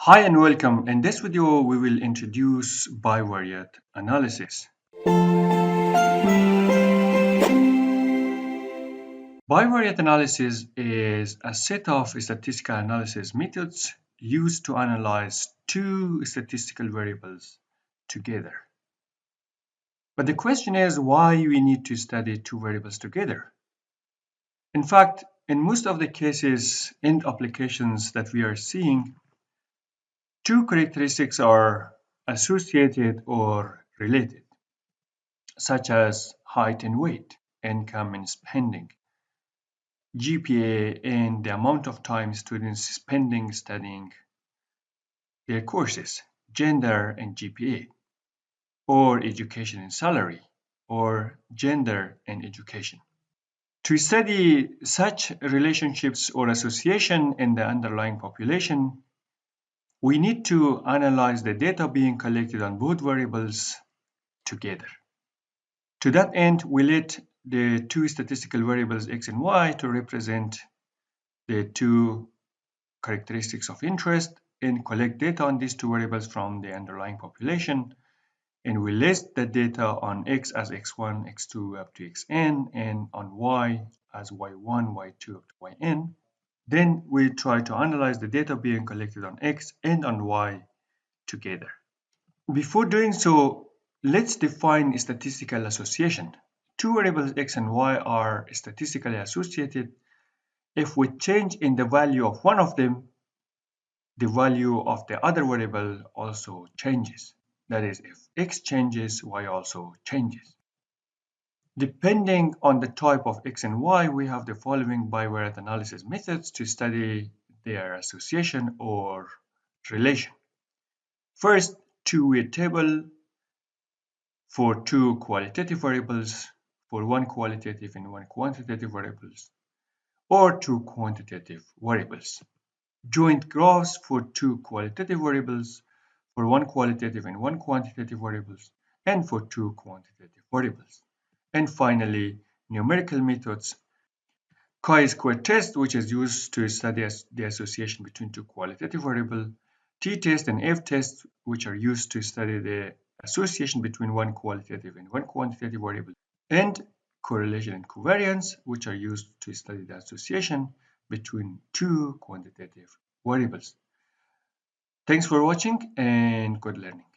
Hi and welcome. In this video, we will introduce bivariate analysis. Bivariate analysis is a set of statistical analysis methods used to analyze two statistical variables together. But the question is why we need to study two variables together. In fact, in most of the cases and applications that we are seeing, two characteristics are associated or related, such as height and weight, income and spending, GPA and the amount of time students spending studying their courses, gender and GPA, or education and salary, or gender and education. To study such relationships or association in the underlying population, we need to analyze the data being collected on both variables together. To that end, we let the two statistical variables x and y to represent the two characteristics of interest and collect data on these two variables from the underlying population. And we list the data on x as x1, x2 up to xn, and on y as y1, y2 up to yn. Then we try to analyze the data being collected on x and on y together. Before doing so, let's define statistical association. Two variables x and y are statistically associated if with change in the value of one of them, the value of the other variable also changes. That is, if x changes, y also changes. Depending on the type of x and y, we have the following bivariate analysis methods to study their association or relation. First, two-way table for two qualitative variables, for one qualitative and one quantitative variables, or two quantitative variables. Joint graphs for two qualitative variables, for one qualitative and one quantitative variables, and for two quantitative variables. And finally, numerical methods, chi-square test, which is used to study the association between two qualitative variables, t-test and f-test, which are used to study the association between one qualitative and one quantitative variable, and correlation and covariance, which are used to study the association between two quantitative variables. Thanks for watching and good learning.